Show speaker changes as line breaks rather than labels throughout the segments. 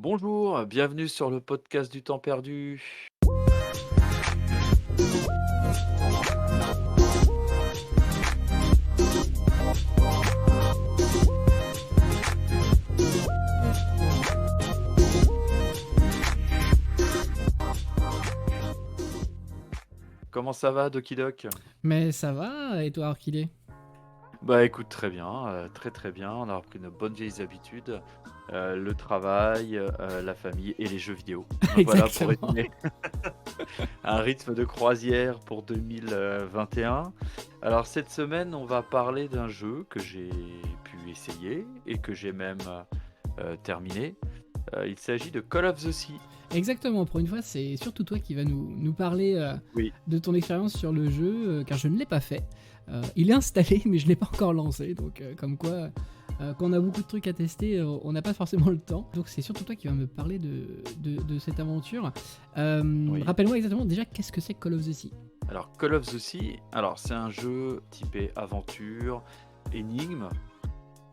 Bonjour, bienvenue sur le podcast du temps perdu. Comment ça va, Doki Doc?
Mais ça va, et toi, Orchidée?
Bah écoute, très bien, très très bien. On a repris nos bonnes vieilles habitudes, le travail, la famille et les jeux vidéo. Voilà pour
Exactement.
résumer un rythme de croisière pour 2021. Alors cette semaine, on va parler d'un jeu que j'ai pu essayer et que j'ai même terminé. Il s'agit de Call of the Sea.
Exactement, pour une fois, c'est surtout toi qui vas nous parler
Oui.
de ton expérience sur le jeu, car je ne l'ai pas fait. Il est installé, mais je ne l'ai pas encore lancé, donc comme quoi, quand on a beaucoup de trucs à tester, on n'a pas forcément le temps. Donc c'est surtout toi qui vas me parler de cette aventure.
Oui.
Rappelle-moi exactement déjà qu'est-ce que c'est Call of the Sea.
Alors Call of the Sea, alors c'est un jeu typé aventure, énigme,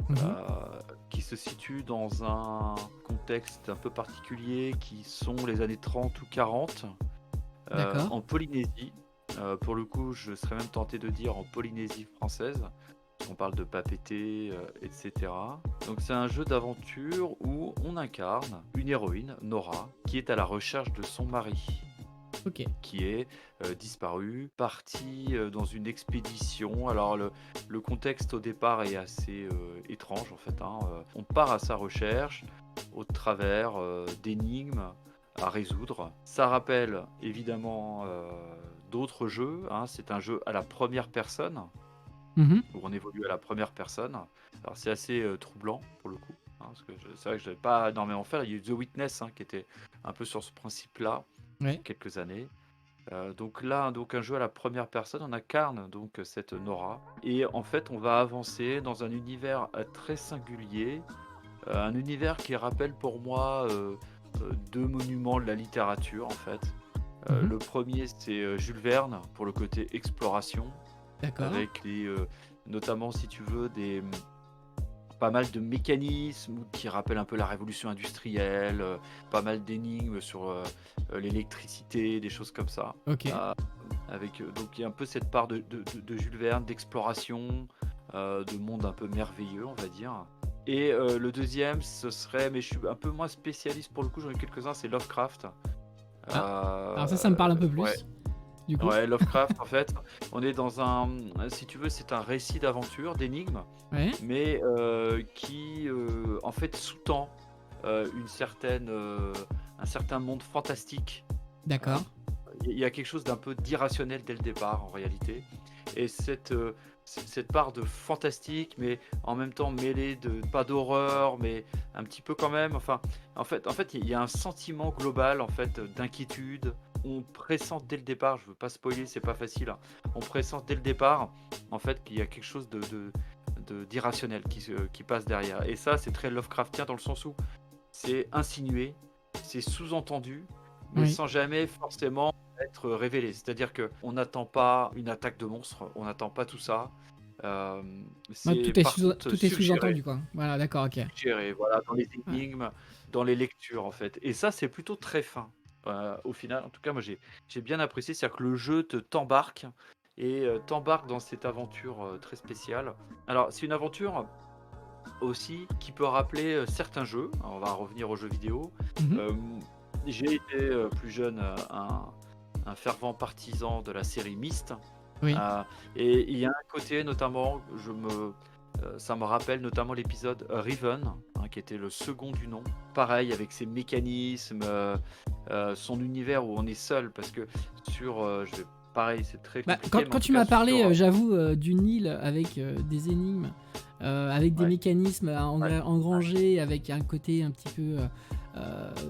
Mhm.
euh, qui se situe dans un contexte un peu particulier qui sont les années 30 ou 40
D'accord.
en Polynésie. Pour le coup, je serais même tenté de dire en Polynésie française. On parle de Papeete, etc. Donc c'est un jeu d'aventure où on incarne une héroïne, Nora, qui est à la recherche de son mari,
Ok.
qui est disparu, parti dans une expédition. Alors le contexte au départ est assez étrange en fait, hein. On part à sa recherche au travers d'énigmes à résoudre. Ça rappelle évidemment d'autres jeux, hein. C'est un jeu à la première personne,
Mhm.
où on évolue à la première personne. Alors c'est assez troublant pour le coup, hein, parce que c'est vrai que je n'avais pas énormément fait. Il y a eu The Witness, hein, qui était un peu sur ce principe-là il y a
Ouais.
quelques années. Donc là, donc un jeu à la première personne, on incarne donc cette Nora et en fait, on va avancer dans un univers très singulier, un univers qui rappelle pour moi deux monuments de la littérature en fait.
Mhm.
Le premier, c'est Jules Verne pour le côté exploration,
D'accord.
avec notamment si tu veux pas mal de mécanismes qui rappellent un peu la révolution industrielle, pas mal d'énigmes sur l'électricité, des choses comme ça.
Ok.
Euh, avec donc il y a un peu cette part de Jules Verne, d'exploration, de monde un peu merveilleux, on va dire. Et le deuxième, ce serait, mais je suis un peu moins spécialiste pour le coup, j'en ai quelques-uns, c'est Lovecraft.
Ah. Alors ça me parle un peu
Ouais,
plus, du coup.
ouais, Lovecraft, en fait, on est dans un, si tu veux, c'est un récit d'aventure, d'énigmes,
Ouais.
mais qui en fait sous-tend une certaine, un certain monde fantastique. Euh,
D'accord.
il y a quelque chose d'un peu d'irrationnel dès le départ en réalité. Et cette part de fantastique, mais en même temps mêlée de pas d'horreur, mais un petit peu quand même. Enfin, en fait, il y a un sentiment global en fait d'inquiétude. On pressent dès le départ, je veux pas spoiler, c'est pas facile, hein. On pressent dès le départ en fait qu'il y a quelque chose d'irrationnel qui passe derrière. Et ça, c'est très Lovecraftien dans le sens où c'est insinué, c'est sous-entendu, mais
Oui.
sans jamais forcément être révélé. C'est-à-dire que on n'attend pas une attaque de monstres, on n'attend pas tout ça. Euh,
Bah,
c'est par contre
tout est
suggéré,
sous-entendu, quoi. Voilà, d'accord, ok.
suggéré, voilà, dans les
Ouais.
énigmes, dans les lectures en fait. Et ça, c'est plutôt très fin. Au final, en tout cas, moi j'ai bien apprécié, c'est-à-dire que le jeu t'embarque et t'embarque dans cette aventure très spéciale. Alors, c'est une aventure aussi qui peut rappeler certains jeux. Alors, on va revenir aux jeux vidéo.
Mhm.
Euh, j'ai été plus jeune un fervent partisan de la série Myst.
Oui.
Euh, et il y a un côté notamment, ça me rappelle notamment l'épisode Riven, hein, qui était le second du nom. Pareil, avec ses mécanismes, son univers où on est seul, parce que pareil, c'est très
Bah,
compliqué,
quand,
mais en
quand
tout
tu
cas
m'as parlé,
sur...
j'avoue, d'une île avec des énigmes, avec des
Ouais,
mécanismes à
ouais,
engranger, avec un côté un petit peu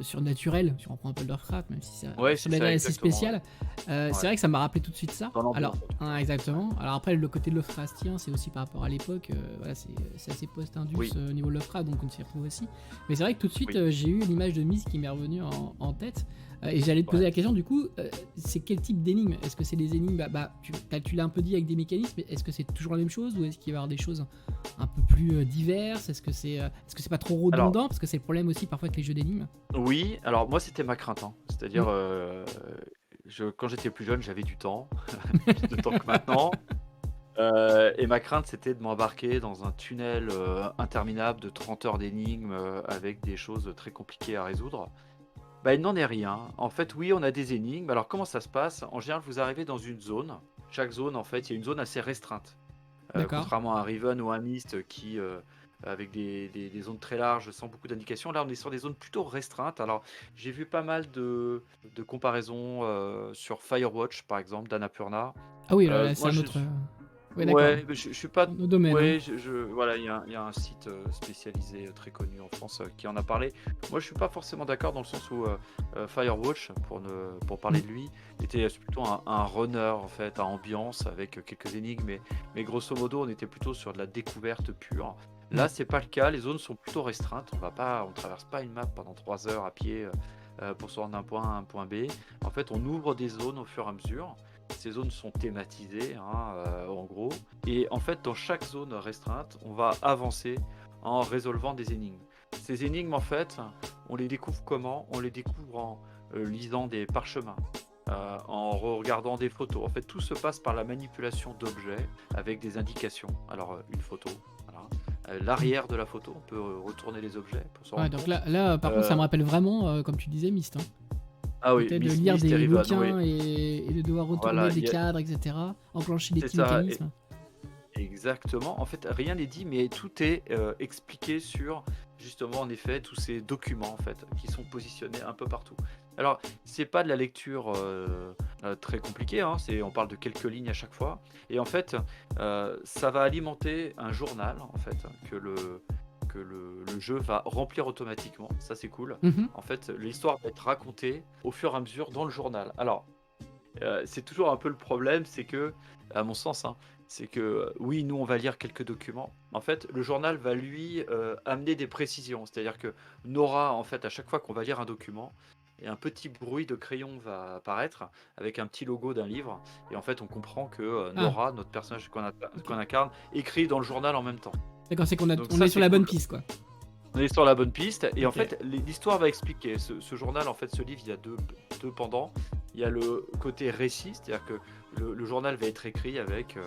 surnaturel, si on reprend un peu Lovecraft, même si
ouais,
ça
c'est
devient
ça
assez
exactement. Ouais.
spécial, c'est
Ouais.
vrai que ça m'a rappelé tout de suite ça.
Dans l'ambiance
Alors,
en tout cas.
hein,
Ouais.
exactement. Alors après, le côté Lovecraftien, c'est aussi par rapport à l'époque, voilà, c'est assez post-indus
Oui,
au niveau de Lovecraft, donc on s'y retrouve aussi. Mais c'est vrai que tout de suite,
oui,
j'ai eu l'image de Miss qui m'est revenue en tête. Et j'allais te poser
ouais.
la question du coup, c'est quel type d'énigmes? Est-ce que c'est des énigmes, tu l'as un peu dit avec des mécanismes, mais est-ce que c'est toujours la même chose ou est-ce qu'il va y avoir des choses un peu plus diverses? Est-ce que c'est pas trop
Alors,
redondant? Parce que c'est le problème aussi parfois avec les jeux d'énigmes.
oui, alors moi c'était ma crainte, hein. C'est-à-dire,
Oui.
quand j'étais plus jeune, j'avais du temps, plus de temps que maintenant, et ma crainte c'était de m'embarquer dans un tunnel, interminable de 30 heures d'énigmes, avec des choses très compliquées à résoudre. Bah, il n'en est rien. En fait, oui, on a des énigmes. Alors comment ça se passe? En général, vous arrivez dans une zone. Chaque zone, en fait, il y a une zone assez restreinte.
D'accord.
Contrairement à un Riven ou un Myst qui, avec des zones très larges sans beaucoup d'indications, là on est sur des zones plutôt restreintes. Alors j'ai vu pas mal de comparaisons sur Firewatch par exemple d'Annapurna.
Ah oui, là, c'est
Moi
un
je
autre.
suis
Ouais, d'accord.
ouais, mais je suis pas
Nos domaines, hein.
ouais, voilà, il y a un site spécialisé très connu en France qui en a parlé. Moi je suis pas forcément d'accord dans le sens où Firewatch, pour parler
Mm.
de lui, était plutôt un runner en fait, à ambiance avec quelques énigmes, mais grosso modo on était plutôt sur de la découverte pure. Là
Ouais.
c'est pas le cas, les zones sont plutôt restreintes, on traverse pas une map pendant 3 heures à pied pour se rendre d'un point A à un point B. En fait on ouvre des zones au fur et à mesure. Ces zones sont thématisées, hein, en gros. Et en fait, dans chaque zone restreinte, on va avancer en résolvant des énigmes. Ces énigmes, en fait, on les découvre comment? On les découvre en lisant des parchemins, en regardant des photos. En fait, tout se passe par la manipulation d'objets avec des indications. Alors, une photo, voilà.
Mm.
L'arrière de la photo, on peut retourner les objets pour se
Ouais,
rendre
donc
compte.
là, par contre, ça
Euh,
me rappelle vraiment, comme tu disais, Myst, hein.
ah
Le
oui,
fait de
Myst,
lire
Myst et
des
Riven, oui.
bouquins et de devoir retourner
Voilà,
des cadres, etc. Enclencher des
c'est
petits
ça.
mécanismes.
Exactement. En fait, rien n'est dit, mais tout est expliqué sur justement, en effet, tous ces documents en fait qui sont positionnés un peu partout. Alors, c'est pas de la lecture très compliquée, hein, on parle de quelques lignes à chaque fois, et en fait, ça va alimenter un journal en fait que le jeu va remplir automatiquement. Ça, c'est cool.
Mhm.
En fait, l'histoire va être racontée au fur et à mesure dans le journal. Alors, c'est toujours un peu le problème, c'est que, à mon sens, hein, c'est que oui, nous on va lire quelques documents. En fait, le journal va lui amener des précisions. C'est-à-dire que Nora, en fait, à chaque fois qu'on va lire un document, et un petit bruit de crayon va apparaître avec un petit logo d'un livre. Et en fait, on comprend que
Ah,
Nora, notre personnage
ok.
qu'on incarne, écrit dans le journal en même temps.
D'accord, c'est
Donc
on
ça,
est sur
c'est
la bonne
cool.
piste, quoi.
On est sur la bonne piste et en
Ok.
fait l'histoire va expliquer ce journal, en fait ce livre, il y a deux pendants. Il y a le côté récit, c'est-à-dire que le journal va être écrit avec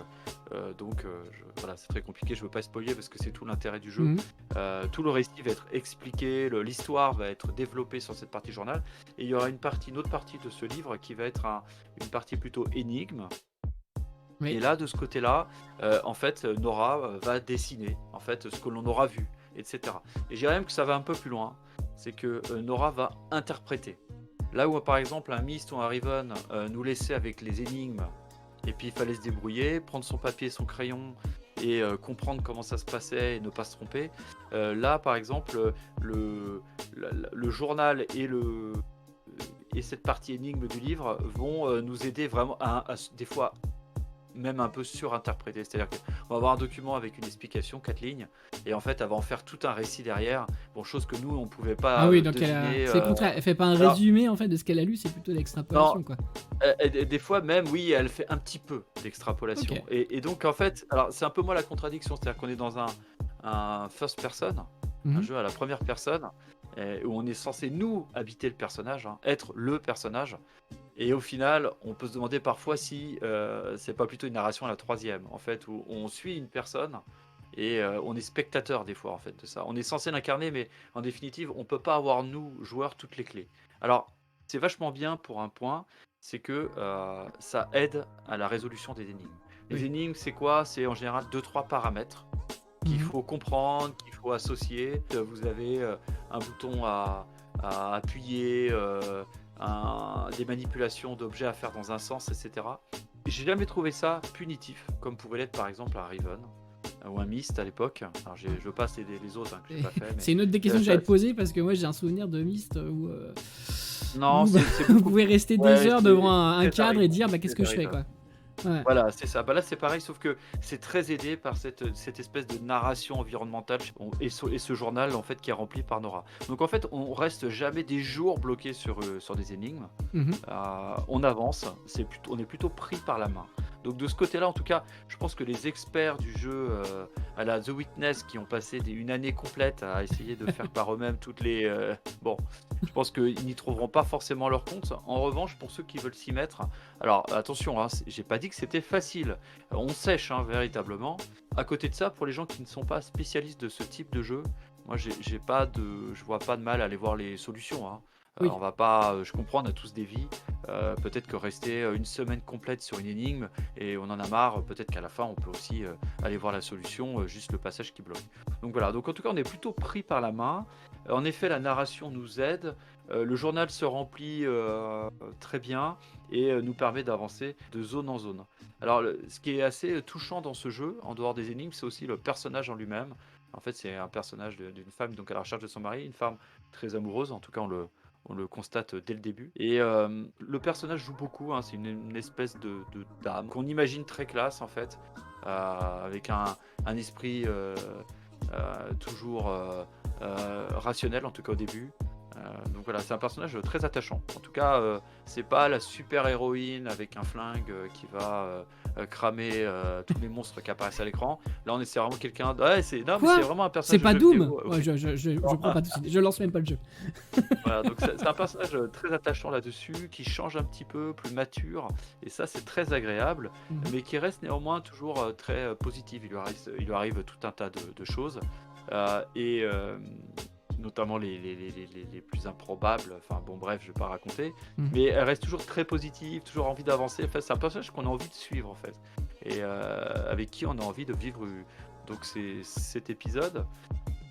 voilà, c'est très compliqué, je veux pas spoiler parce que c'est tout l'intérêt du jeu.
Mhm.
Tout le récit va être expliqué, l'histoire va être développée sur cette partie journal, et il y aura une autre partie de ce livre qui va être une partie plutôt énigme. Et
Oui.
là, de ce côté-là, en fait, Nora va dessiner en fait ce que l'on aura vu, etc. Et je dirais même que ça va un peu plus loin. C'est que Nora va interpréter. Là où par exemple un Myst ou un Riven nous laissait avec les énigmes, et puis il fallait se débrouiller, prendre son papier, son crayon et comprendre comment ça se passait et ne pas se tromper. Là, par exemple, le journal et cette partie énigme du livre vont nous aider vraiment des fois même un peu surinterprété. C'est-à-dire qu'on va avoir un document avec une explication, 4 lignes, et en fait, elle va en faire tout un récit derrière. Bon, chose que nous, on pouvait
Ah
pas
oui, donc
deviner.
c'est le contraire. Elle fait pas un
Alors,
résumé en fait de ce qu'elle a lu, c'est plutôt de
non,
l'extrapolation, quoi.
des fois même, oui, elle fait un petit peu
Ok.
d'extrapolation. Et donc, en fait, alors c'est un peu moi la contradiction, c'est-à-dire qu'on est dans un first person, un
Mhm.
jeu à la première personne, où on est censé nous habiter le personnage, hein, être le personnage. Et au final, on peut se demander parfois si c'est pas plutôt une narration à la troisième, en fait, où on suit une personne et on est spectateur des fois en fait de ça. On est censé l'incarner, mais en définitive, on peut pas avoir nous joueurs toutes les clés. Alors, c'est vachement bien pour un point, c'est que ça aide à la résolution des énigmes. Les
Oui.
énigmes, c'est quoi? C'est en général deux trois paramètres qu'il
Mhm.
faut comprendre, qu'il faut associer. Vous avez un bouton à appuyer, des manipulations d'objets à faire dans un sens, etc. J'ai jamais trouvé ça punitif, comme pouvait l'être par exemple un Riven ou un Myst à l'époque. Alors je passe les autres hein, que j'ai pas fait, mais
C'est une autre des questions que
ça-
j'allais te poser parce que moi j'ai un souvenir de Myst
non,
où
c'est
vous
beaucoup
pouvez
plus.
rester des
Ouais,
heures
c'est
devant un
très
cadre et
Riven,
dire bah qu'est-ce que
très
je fais,
Riven.
quoi. Ouais.
Voilà, c'est ça. Bah là, c'est pareil, sauf que c'est très aidé par cette espèce de narration environnementale et ce journal en fait qui est rempli par Nora. Donc en fait, on reste jamais des jours bloqués sur des énigmes.
Mhm.
On avance, on est plutôt pris par la main. Donc de ce côté-là, en tout cas, je pense que les experts du jeu à la The Witness qui ont passé une année complète à essayer de faire par eux-mêmes toutes les... bon, je pense qu'ils n'y trouveront pas forcément leur compte. En revanche, pour ceux qui veulent s'y mettre, alors attention, hein, j'ai pas dit que c'était facile. On sèche hein, véritablement. À côté de ça, pour les gens qui ne sont pas spécialistes de ce type de jeu, moi je vois pas de mal à aller voir les solutions, hein.
Oui.
On va pas, je comprends, on a tous des vies. Peut-être que rester une semaine complète sur une énigme et on en a marre, peut-être qu'à la fin on peut aussi aller voir la solution, juste le passage qui bloque. Donc voilà, donc en tout cas on est plutôt pris par la main. En effet, la narration nous aide, le journal se remplit très bien et nous permet d'avancer de zone en zone. Alors ce qui est assez touchant dans ce jeu, en dehors des énigmes, c'est aussi le personnage en lui-même. En fait, c'est un personnage d'une femme donc à la recherche de son mari, une femme très amoureuse, en tout cas on le constate dès le début. Et le personnage joue beaucoup, hein, c'est une espèce de dame qu'on imagine très classe en fait, avec un esprit toujours rationnel, en tout cas au début. Donc voilà, c'est un personnage très attachant. En tout cas, c'est pas la super héroïne avec un flingue qui va cramer tous les monstres qui apparaissent à l'écran. Là, on essaie vraiment quelqu'un. Ouais, non, mais c'est
Quoi?
vraiment un
C'est
personnage de
pas
jeu
Doom?
vidéo.
Ouais, je prends pas tout de suite. Je lance même pas le jeu.
Voilà, donc c'est un personnage très attachant là-dessus, qui change un petit peu, plus mature, et ça c'est très agréable,
Mhm.
mais qui reste néanmoins toujours très positif. Il lui arrive tout un tas de choses, et notamment les plus improbables, enfin bon bref, je vais pas raconter,
Mhm.
mais elle reste toujours très positive, toujours envie d'avancer. Enfin, c'est un personnage qu'on a envie de suivre en fait, et avec qui on a envie de vivre donc cet épisode.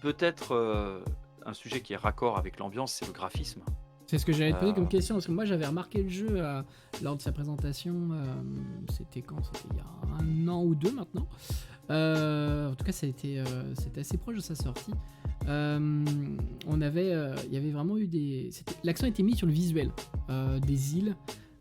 Peut-être un sujet qui est raccord avec l'ambiance, c'est le graphisme.
C'est ce que j'allais te poser
Euh,
comme question, parce que moi j'avais remarqué le jeu lors de sa présentation, c'était quand? C'était il y a 1 an ou 2 maintenant. En tout cas, c'était assez proche de sa sortie. Il y avait vraiment eu l'accent était mis sur le visuel, des îles,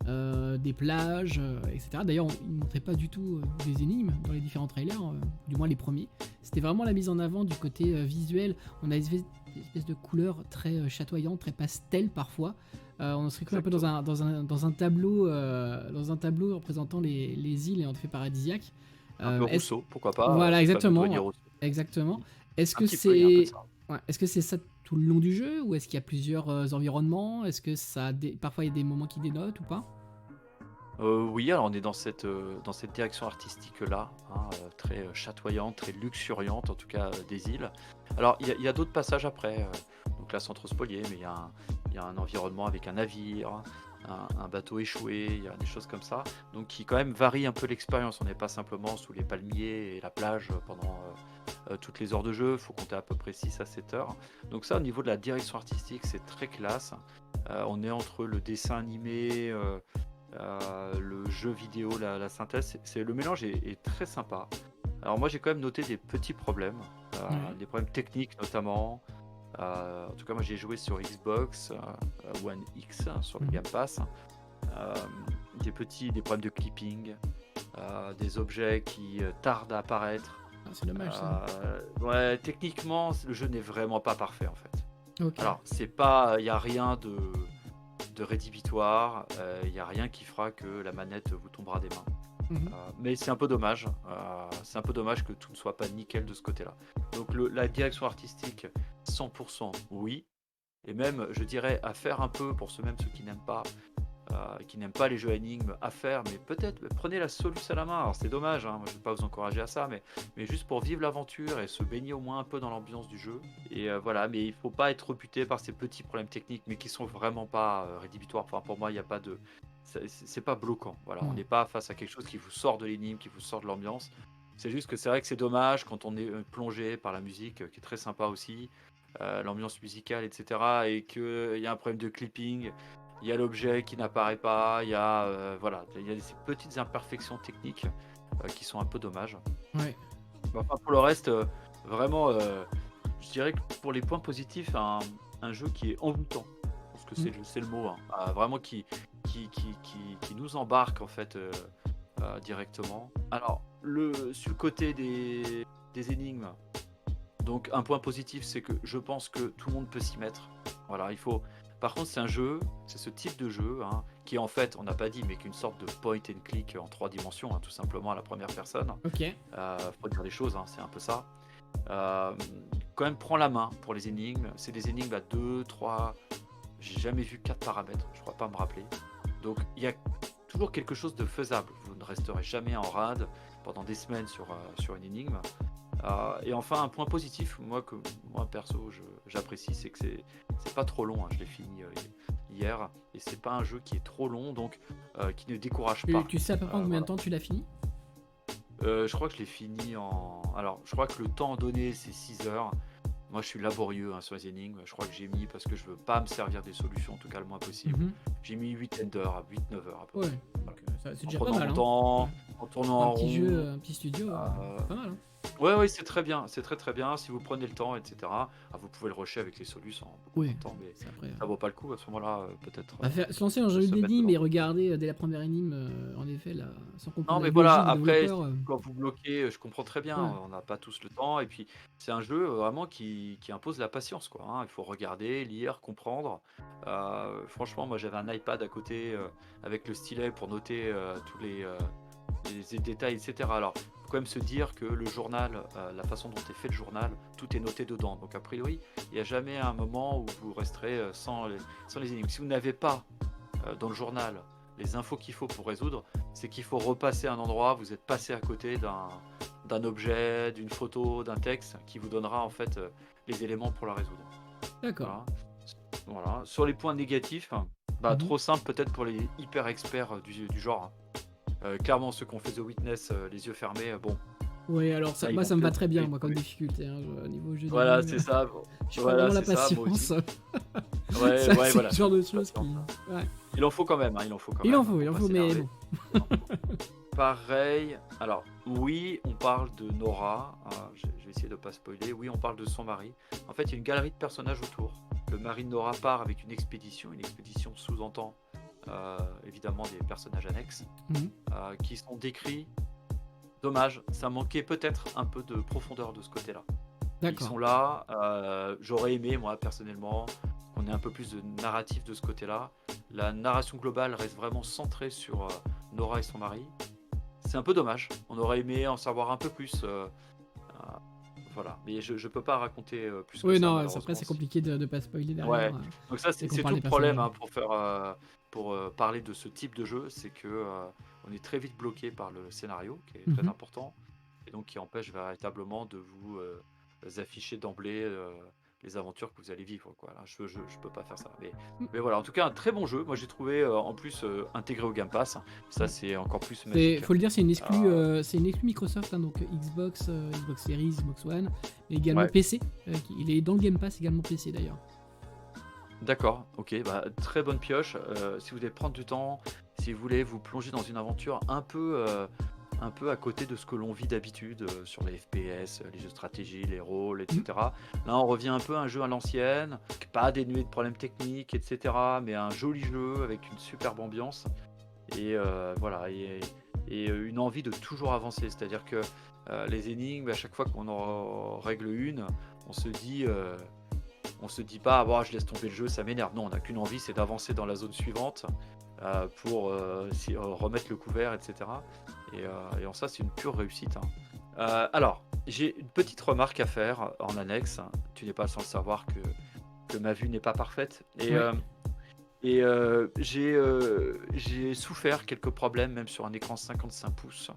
des plages, etc. D'ailleurs, il ne montrait pas du tout des énigmes dans les différents trailers, du moins les premiers. C'était vraiment la mise en avant du côté visuel. On a une espèce de couleurs très chatoyantes, très pastel parfois. On se retrouve un peu dans un tableau représentant les îles et en fait paradisiaques.
un peu
Est-ce
Rousseau, pourquoi pas,
Voilà,
ce fameux
exactement,
grenier
ouais,
Rousseau.
exactement. Est-ce
Un
que
petit peu, il y a un peu de
c'est
ça.
ouais, est-ce que c'est ça tout le long du jeu ou est-ce qu'il y a plusieurs environnements? Est-ce que parfois il y a des moments qui dénotent ou pas?
Oui, alors on est dans cette direction artistique-là, hein, très chatoyante, très luxuriante, en tout cas des îles. Alors il y a d'autres passages après, donc là sans trop spolier, mais il y a un environnement avec un navire, un bateau échoué, il y a des choses comme ça, donc qui quand même varient un peu l'expérience. On n'est pas simplement sous les palmiers et la plage pendant toutes les heures de jeu, il faut compter à peu près 6 à 7 heures. Donc ça, au niveau de la direction artistique, c'est très classe. On est entre le dessin animé, le jeu vidéo, la synthèse, le mélange est très sympa. Alors moi j'ai quand même noté des petits problèmes,
Ouais.
des problèmes techniques notamment. En tout cas moi j'ai joué sur Xbox One X sur le
Mhm.
Game Pass. Euh, des problèmes de clipping, des objets qui tardent à apparaître.
Ah, c'est dommage ça.
Ouais, techniquement le jeu n'est vraiment pas parfait en fait.
Ok.
Alors c'est pas, il y a rien de rédhibitoire, il n'y a rien qui fera que la manette vous tombera des mains.
Mhm.
Mais c'est un peu dommage, c'est un peu dommage que tout ne soit pas nickel de ce côté-là. Donc la direction artistique, 100% oui, et même je dirais à faire un peu pour ceux qui n'aiment pas les jeux à énigmes, à faire, mais peut-être prenez la soluce à la main. Alors c'est dommage, hein, moi, je ne vais pas vous encourager à ça, mais juste pour vivre l'aventure et se baigner au moins un peu dans l'ambiance du jeu. Et voilà, mais il ne faut pas être rebuté par ces petits problèmes techniques, mais qui sont vraiment pas rédhibitoires. Enfin, pour moi, il n'y a pas de... C'est pas bloquant. Voilà, on
Non.
n'est pas face à quelque chose qui vous sort de l'énigme, qui vous sort de l'ambiance. C'est juste que c'est vrai que c'est dommage quand on est plongé par la musique, qui est très sympa aussi, l'ambiance musicale, etc. Et qu'il y a un problème de clipping, il y a l'objet qui n'apparaît pas, voilà, il y a ces petites imperfections techniques qui sont un peu dommages.
Ouais.
Mais enfin, pour le reste, vraiment, je dirais que pour les points positifs, un jeu qui est envoûtant, parce que
Mhm.
c'est le mot, hein, vraiment qui nous embarque en fait directement. Alors, sur le côté des énigmes, donc un point positif, c'est que je pense que tout le monde peut s'y mettre. Voilà, il faut. Par contre, c'est ce type de jeu, hein, qui est en fait, on n'a pas dit, mais qui est une sorte de point and click en 3 dimensions, hein, tout simplement à la première personne.
Ok.
Faut dire les choses, hein, c'est un peu ça. Euh, Quand même, prends la main pour les énigmes. C'est des énigmes à 2, 3. J'ai jamais vu 4 paramètres, je crois pas me rappeler. Donc il y a toujours quelque chose de faisable. Vous ne resterez jamais en rade pendant des semaines sur une énigme. Et enfin, un point positif, moi perso, j'apprécie, c'est que c'est pas trop long, hein. Je l'ai fini hier, et c'est pas un jeu qui est trop long, donc qui ne décourage pas.
Tu sais à peu près en combien
Voilà.
de temps tu l'as fini?
Je crois que je l'ai fini en. Alors, je crois que le temps donné, c'est 6 heures. Moi, je suis laborieux, hein, sur les énigmes. Je crois que j'ai mis, parce que je veux pas me servir des solutions, en tout cas le moins possible,
Mhm.
j'ai mis 8 heures, 8-9 heures à peu
Ouais,
près.
donc, c'est
En
déjà pas
prenant
mal.
mon
Hein.
temps,
Ouais.
en tournant
Un
en
petit
rond.
jeu, un petit studio,
Euh,
pas mal. Hein.
Ouais, c'est très bien, c'est très très bien. Si vous prenez le temps, etc. Vous pouvez le rusher avec les solutions en beaucoup moins
Oui,
de temps, mais
c'est après.
ça vaut pas le coup à ce moment-là, peut-être
Se lancer dans un
de
jeu
se mettre
d'énigmes
dedans.
et regarder dès la première énime, en effet, là, sans
Non,
comprendre la
mais voilà,
logique des
après,
développeurs.
quand vous bloquez, je comprends très bien,
Ouais.
on n'a pas tous le temps, et puis c'est un jeu vraiment qui impose la patience, quoi, hein. Il faut regarder, lire, comprendre. Franchement, moi j'avais un iPad à côté avec le stylet pour noter tous les détails, etc. Alors, il faut quand même se dire que le journal, la façon dont est fait le journal, tout est noté dedans. Donc, a priori, il n'y a jamais un moment où vous resterez sans les énigmes. Si vous n'avez pas dans le journal les infos qu'il faut pour résoudre, c'est qu'il faut repasser un endroit, vous êtes passé à côté d'un objet, d'une photo, d'un texte qui vous donnera en fait les éléments pour la résoudre.
D'accord.
Voilà. Voilà. Sur les points négatifs,
Mhm.
trop simple peut-être pour les hyper experts du genre. Clairement, ceux qui ont fait The Witness les yeux fermés, bon.
Ouais, alors
Ça, ils
moi
vont
ça me va
peut-être
très bien,
pas
moi, comme
trouver.
difficulté, hein, au niveau jeu
Voilà,
d'énigmes.
c'est ça. Bon.
Je pas
Voilà,
vraiment la
c'est ça, moi
patience.
aussi. Ouais,
Ça, c'est
voilà.
le genre de
c'est
choses qui.
patience, hein.
Ouais.
Il en faut quand même, hein, il en faut quand
Il
même,
en
hein,
faut,
faut pas
mais
s'énerver.
bon.
Pareil, alors oui, on parle de Nora, je vais essayer de ne pas spoiler, oui, on parle de son mari. En fait, il y a une galerie de personnages autour. Le mari de Nora part avec une expédition sous-entend évidemment des personnages annexes
Mhm.
qui sont décrits. Dommage, ça manquait peut-être un peu de profondeur de ce côté-là. Ils
D'accord.
sont là, j'aurais aimé, moi, personnellement, qu'on ait un peu plus de narratif de ce côté-là. La narration globale reste vraiment centrée sur Nora et son mari. C'est un peu dommage, on aurait aimé en savoir un peu plus. Voilà, mais je peux pas raconter plus que
Oui,
ça,
non,
malheureusement.
après c'est compliqué de pas spoiler derrière.
Ouais, donc ça,
Dès qu'on
c'est
parle
tout
des
le problème,
personnages.
hein, pour parler de ce type de jeu, c'est que on est très vite bloqué par le scénario, qui est très
Mhm.
important, et donc qui empêche véritablement de vous afficher d'emblée les aventures que vous allez vivre, quoi. Là, je peux pas faire ça. Mais voilà, en tout cas, un très bon jeu. Moi, j'ai trouvé en plus intégré au Game Pass. Ça, c'est encore plus magique.
Faut le dire, c'est une exclue,
Euh,
Microsoft, hein, donc Xbox, Xbox Series, Xbox One, mais également
ouais,
PC. Il est dans le Game Pass également PC d'ailleurs.
d'accord, ok, très bonne pioche. Si vous voulez prendre du temps, si vous voulez vous plonger dans une aventure un peu à côté de ce que l'on vit d'habitude sur les FPS, les jeux de stratégie, les rôles,
Mhm.
etc. Là, on revient un peu à un jeu à l'ancienne, pas dénué de problèmes techniques, etc. Mais un joli jeu avec une superbe ambiance et voilà, et une envie de toujours avancer. C'est-à-dire que les énigmes, à chaque fois qu'on en règle une, on se dit. On se dit pas, ah, je laisse tomber le jeu, ça m'énerve. Non, on n'a qu'une envie, c'est d'avancer dans la zone suivante pour remettre le couvert, etc. Et en ça, c'est une pure réussite, hein. Alors, j'ai une petite remarque à faire en annexe. Tu n'es pas sans le savoir que ma vue n'est pas parfaite.
Ouais.
J'ai souffert quelques problèmes, même sur un écran 55 pouces,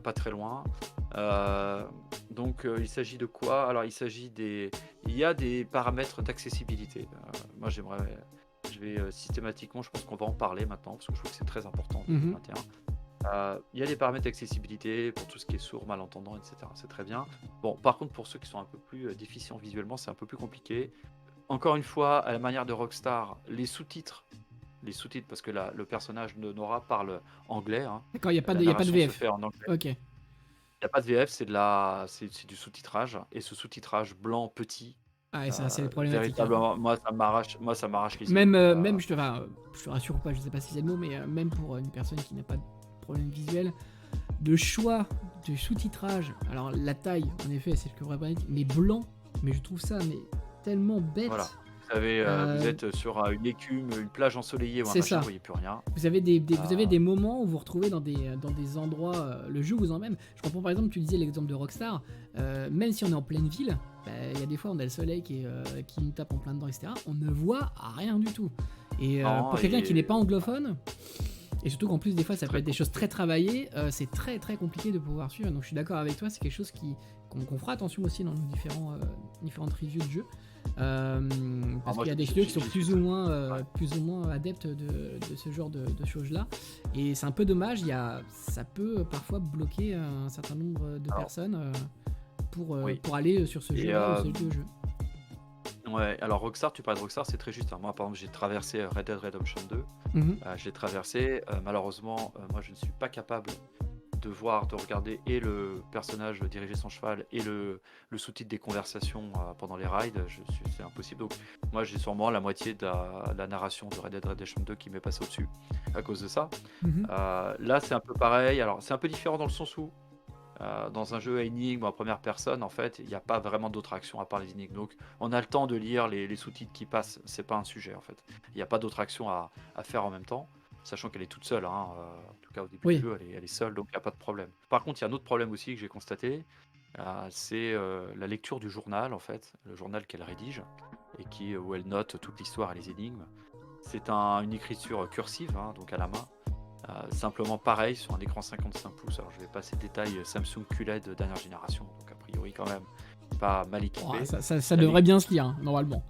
pas très loin. Donc, il s'agit de quoi? Alors, il y a des paramètres d'accessibilité. Moi, je vais systématiquement, je pense qu'on va en parler maintenant, parce que je trouve que c'est très important en
Mhm.
2021. Il y a des paramètres d'accessibilité pour tout ce qui est sourd, malentendant, etc. C'est très bien. Bon, par contre, pour ceux qui sont un peu plus déficients visuellement, c'est un peu plus compliqué. Encore une fois, à la manière de Rockstar, les sous-titres, parce que le personnage de Nora parle anglais, hein.
D'accord, il n'y a pas
La
de
narration se
VF.
fait en anglais.
Ok.
Il n'y a pas de VF, c'est du sous-titrage, et ce sous-titrage blanc petit,
Ah, et ça, c'est les problématiques. Hein.
véritablement, moi ça m'arrache les yeux.
Même, je te rassure ou pas, je sais pas si c'est le mot, mais même pour une personne qui n'a pas de problème visuel, de choix de sous-titrage, alors la taille, en effet, c'est le que problématique, mais blanc, mais je trouve ça tellement bête.
Voilà, Vous
Euh,
êtes sur une écume, une plage ensoleillée ou un
c'est
machin, vous
ça.
voyez plus rien.
Vous avez vous avez
Euh,
des moments où vous vous retrouvez dans des endroits, le jeu vous emmène. Je comprends par exemple, tu disais l'exemple de Rockstar, même si on est en pleine ville, bah, il y a des fois on a le soleil qui nous tape en plein dedans, etc. On ne voit rien du tout. Et
non,
pour quelqu'un qui n'est
et
pas anglophone, et surtout qu'en plus des fois
c'est
ça peut
très
être des choses
compliqué.
très travaillées, c'est très très compliqué de pouvoir suivre. Donc je suis d'accord avec toi, c'est quelque chose qu'on fera attention aussi dans nos différentes reviews de jeux.
Alors
Parce
moi,
qu'il y a des studios qui sont
j'y suis très. Ouais.
plus ou moins adeptes de ce genre de choses-là. Et c'est un peu dommage, ça peut parfois bloquer un certain nombre de
Alors,
personnes
oui.
pour aller sur ce
Et
jeu-là ou ce jeu de jeu.
ouais, alors Rockstar, tu parles de Rockstar, c'est très juste, hein. Moi, par exemple, j'ai traversé Red Dead Redemption 2.
Mhm.
Je l'ai traversé. Malheureusement, moi, je ne suis pas capable de regarder et le personnage diriger son cheval et le sous-titre des conversations pendant les rides. C'est impossible. Donc, moi, j'ai sûrement la moitié de la narration de Red Dead Redemption 2 qui m'est passée au-dessus à cause de ça.
Mhm.
Là, c'est un peu pareil. Alors, c'est un peu différent dans le sens où, dans un jeu à énigmes ou en première personne, en fait, il n'y a pas vraiment d'autres actions à part les énigmes. Donc, on a le temps de lire les sous-titres qui passent. C'est pas un sujet, en fait. Il n'y a pas d'autres actions à faire en même temps, sachant qu'elle est toute seule, hein. En tout cas, au début du
Oui.
jeu, elle est seule, donc il n'y a pas de problème. Par contre, il y a un autre problème aussi que j'ai constaté, c'est la lecture du journal, en fait, le journal qu'elle rédige et où elle note toute l'histoire et les énigmes. C'est une écriture cursive, hein, donc à la main. Simplement pareil sur un écran 55 pouces. Alors je vais passer le détail, Samsung QLED de dernière génération, donc a priori quand même pas mal
Oh,
équipé.
ça
La
devrait
lecture
bien se lire, hein, normalement.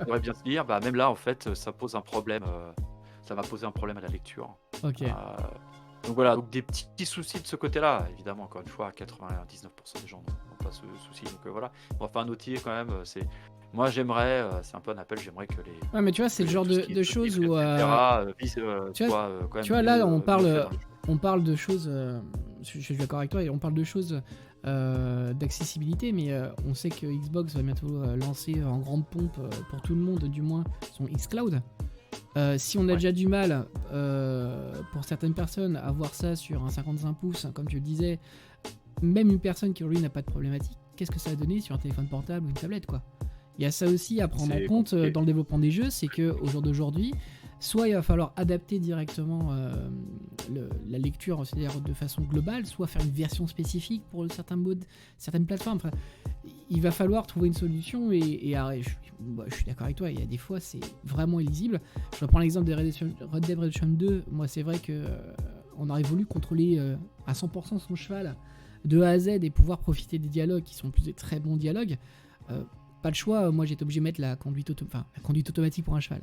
devrait bien se lire. Bah, même là en fait ça pose un problème. Ça va poser un problème à la lecture.
Ok.
Euh, donc voilà, donc des petits soucis de ce côté-là. Évidemment, encore une fois, 99% des gens n'ont pas ce souci. Donc voilà. Bon, enfin, un outil quand même, moi j'aimerais, c'est un peu un appel, j'aimerais
Ouais, mais tu vois, c'est le genre
tout ce qui est
de
sous-titres,
choses où,
etc.,
tu vois,
quand
tu
même
vois, là,
mieux fait dans les jeux.
on parle de choses. Je suis d'accord avec toi, et on parle de choses d'accessibilité, mais on sait que Xbox va bientôt lancer en grande pompe pour tout le monde, du moins, son xCloud. Si on a
Ouais.
déjà du mal, pour certaines personnes, à voir ça sur un 55 pouces, comme tu le disais, même une personne qui aujourd'hui n'a pas de problématique, qu'est-ce que ça a donné sur un téléphone portable ou une tablette, quoi. Il y a ça aussi à prendre en
C'est
compte
compliqué.
dans le développement des jeux, c'est que au jour d'aujourd'hui, soit il va falloir adapter directement la lecture, c'est-à-dire de façon globale, soit faire une version spécifique pour certains modes, certaines plateformes. Enfin, il va falloir trouver une solution je suis d'accord avec toi, il y a des fois c'est vraiment illisible. Je reprends l'exemple de Red Dead Redemption 2, moi c'est vrai que on aurait voulu contrôler à 100% son cheval de A à Z et pouvoir profiter des dialogues qui sont en plus des très bons dialogues. Euh, Pas le choix, moi j'étais obligé de mettre la conduite automatique pour un cheval.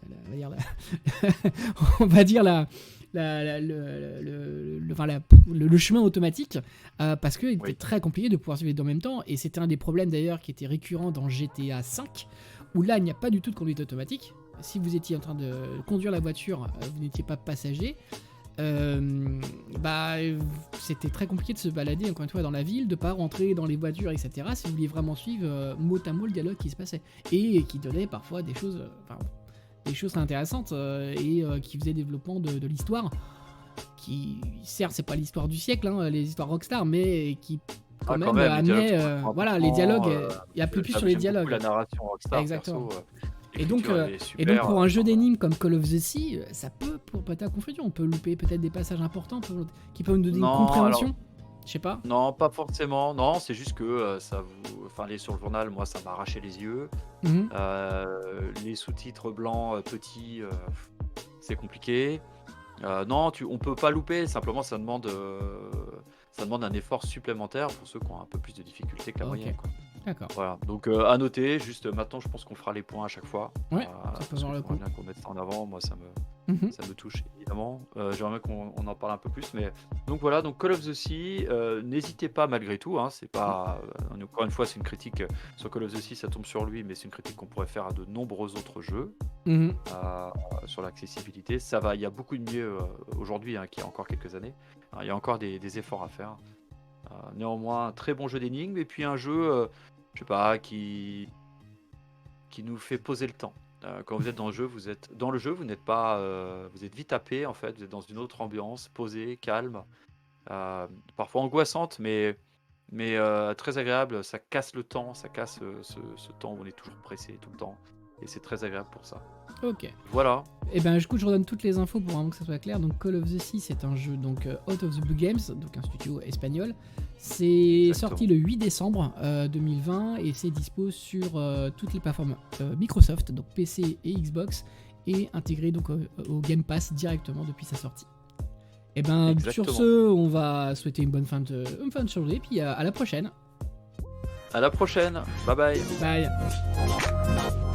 On va dire le chemin automatique, parce qu'il était
Oui.
très compliqué de pouvoir suivre les deux en même temps. Et c'était un des problèmes d'ailleurs qui était récurrent dans GTA V, où là il n'y a pas du tout de conduite automatique. Si vous étiez en train de conduire la voiture, vous n'étiez pas passager. Bah, c'était très compliqué de se balader encore une fois dans la ville, de pas rentrer dans les voitures, etc. Si vous vouliez vraiment suivre mot à mot le dialogue qui se passait et qui donnait parfois des choses, des choses intéressantes qui faisaient développement de l'histoire. Qui certes c'est pas l'histoire du siècle, hein, les histoires Rockstar, mais qui quand
Ah, quand
même
même, les dialogues
amenait,
sont vachement
voilà, les
importants.
dialogues, il y a plus sur les
J'aime beaucoup
dialogues.
la narration Rockstar,
Exactement.
perso.
Et donc,
L'écriture, elle est
pour
super.
un jeu
Enfin,
d'énigmes comme Call of the Sea, ça peut porter à confusion. On peut louper peut-être des passages importants qui peuvent nous donner une
non, alors,
compréhension. Je sais pas.
non, pas forcément. Non, c'est juste que enfin, aller sur le journal, moi, ça m'a arraché les yeux.
Mhm.
Les sous-titres blancs, petits, c'est compliqué. Non, on peut pas louper. Simplement, ça demande un effort supplémentaire pour ceux qui ont un peu plus de difficultés que la
Ok,
moyenne, quoi.
d'accord.
Voilà, donc à noter, juste maintenant je pense qu'on fera les points à chaque fois,
Ouais, ça peut
parce
avoir
qu'il
le
faudra
coup.
bien qu'on mette ça en avant, moi
Mhm.
ça me touche évidemment. J'aimerais bien qu'on en parle un peu plus, mais donc voilà, donc Call of the Sea, n'hésitez pas malgré tout, hein, c'est pas, encore une fois c'est une critique sur Call of the Sea, ça tombe sur lui, mais c'est une critique qu'on pourrait faire à de nombreux autres jeux,
Mhm.
euh, sur l'accessibilité. Ça va, il y a beaucoup de mieux aujourd'hui hein, qu'il y a encore quelques années. Il y a encore des efforts à faire. Néanmoins, un très bon jeu d'énigmes, et puis un jeu, je sais pas, qui nous fait poser le temps. Quand vous êtes dans le jeu, vous n'êtes pas, vous êtes vite happé en fait, vous êtes dans une autre ambiance, posée, calme, parfois angoissante, mais très agréable. Ça casse le temps, ça casse ce temps où on est toujours pressé tout le temps. et c'est très agréable pour ça.
Ok.
Voilà.
Et ben, écoute, je redonne toutes les infos pour vraiment que ça soit clair. Donc, Call of the Sea, c'est un jeu donc Out of the Blue Games, donc un studio espagnol. C'est
Exactement.
sorti le 8 décembre 2020 et c'est dispo sur toutes les plateformes Microsoft, donc PC et Xbox, et intégré donc au Game Pass directement depuis sa sortie. Et ben,
Exactement.
sur ce, on va souhaiter une bonne fin de journée, puis à la prochaine.
À la prochaine. Bye bye.
Bye.